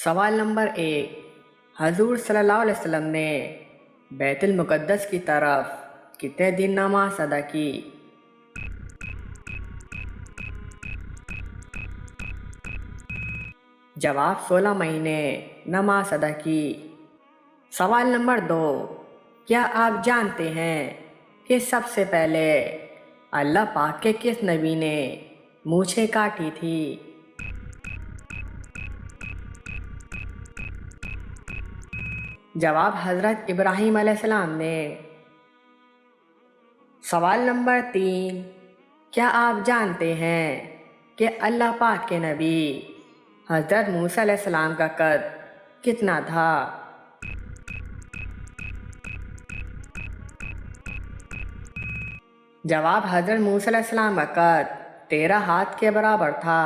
سوال نمبر 1، حضور صلی اللہ علیہ وسلم نے بیت المقدس کی طرف کتنے دن نماز ادا کی؟ جواب 16 مہینے نماز ادا کی۔ سوال نمبر 2، کیا آپ جانتے ہیں کہ سب سے پہلے اللہ پاک کے کس نبی نے مونچھیں کاٹی تھی؟ جواب حضرت ابراہیم علیہ السلام نے۔ سوال نمبر 3، کیا آپ جانتے ہیں کہ اللہ پاک کے نبی حضرت موسیٰ علیہ السلام کا قد کتنا تھا؟ جواب حضرت موسیٰ علیہ السلام کا قد 13 ہاتھ کے برابر تھا۔